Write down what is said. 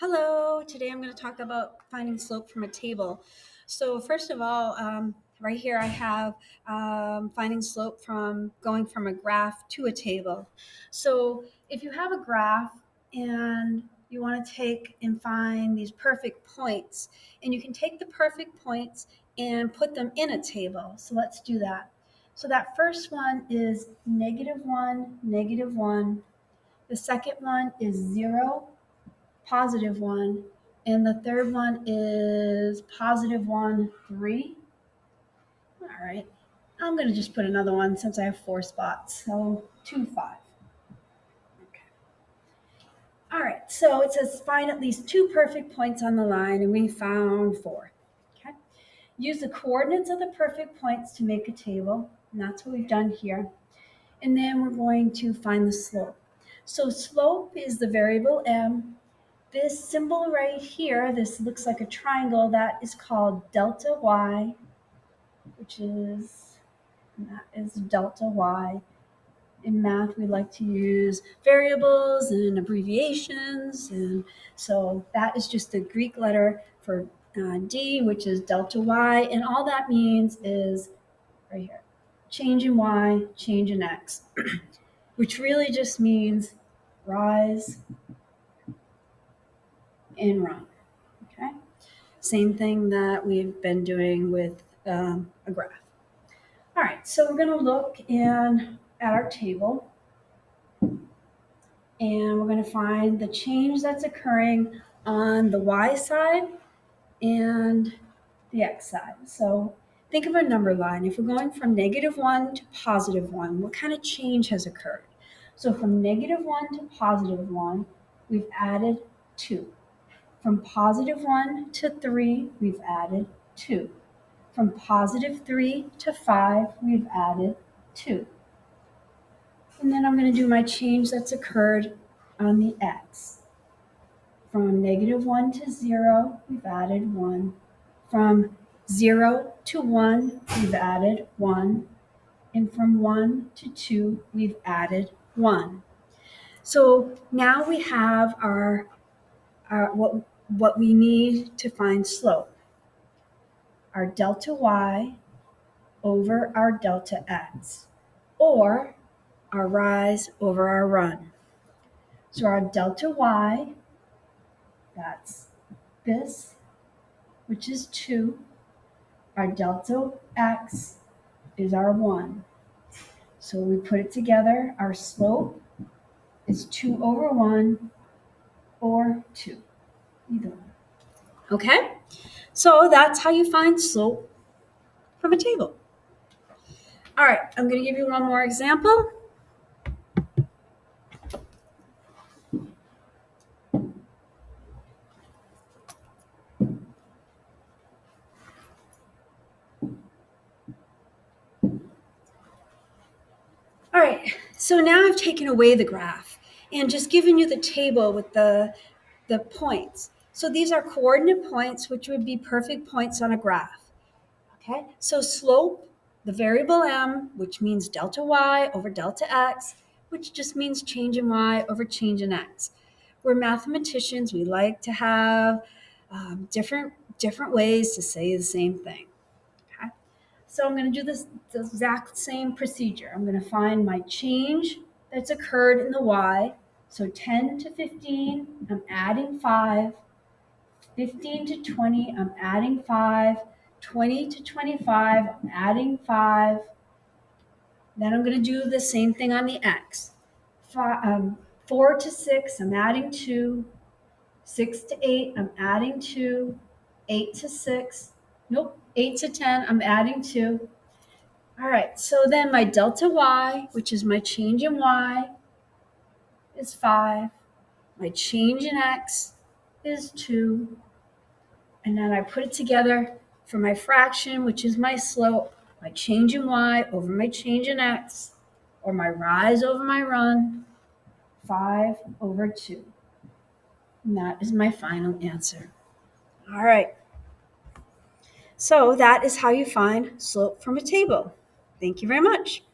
Hello, today I'm going to talk about finding slope from a table. So first of all, right here I have finding slope from going from a graph to a table. So if you have a graph and you want to take and find these perfect points, and you can take the perfect points and put them in a table. So let's do that. So that first one is -1, -1. The second one is 0, +1, and the third one is +1, 3. All right, I'm going to just put another one since I have 4 spots. So 2, 5. Okay. All right, so it says find at least 2 perfect points on the line, and we found 4. Okay. Use the coordinates of the perfect points to make a table, and that's what we've done here. And then we're going to find the slope. So slope is the variable m. This symbol right here, this looks like a triangle, that is called delta y, that is delta y. In math, we like to use variables and abbreviations, and so that is just the Greek letter for d, which is delta y, and all that means is right here, change in y, change in x, which really just means rise and run. Okay. Same thing that we've been doing with a graph. All right, so we're going to look at our table, and we're going to find the change that's occurring on the y side and the x side. So think of a number line. If we're going from -1 to +1, what kind of change has occurred? So from -1 to +1, we've added 2. From +1 to 3, we've added 2. From +3 to 5, we've added 2. And then I'm going to do my change that's occurred on the x. From -1 to 0, we've added 1. From 0 to 1, we've added 1. And from 1 to 2, we've added 1. So now we have our what we need to find slope. Our delta y over our delta x, or our rise over our run. So our delta y, that's this, which is 2. Our delta x is our 1. So we put it together. Our slope is 2 over 1 or 2, either one. Okay? So that's how you find slope from a table. All right, I'm going to give you one more example. All right, so now I've taken away the graph and just given you the table with the points. So these are coordinate points, which would be perfect points on a graph. Okay, so slope, the variable m, which means delta y over delta x, which just means change in y over change in x. We're mathematicians, we like to have different ways to say the same thing. Okay, so I'm going to do the exact same procedure. I'm going to find my change that's occurred in the y. So 10 to 15, I'm adding 5. 15 to 20, I'm adding 5. 20 to 25, I'm adding 5. Then I'm going to do the same thing on the x. 4 to 6, I'm adding 2. 6 to 8, I'm adding 2. 8 to 6, nope, 8 to 10, I'm adding 2. All right, so then my delta y, which is my change in y, is 5. My change in x is 2. And then I put it together for my fraction, which is my slope, my change in y over my change in x, or my rise over my run, 5 over 2. And that is my final answer. All right. So that is how you find slope from a table. Thank you very much.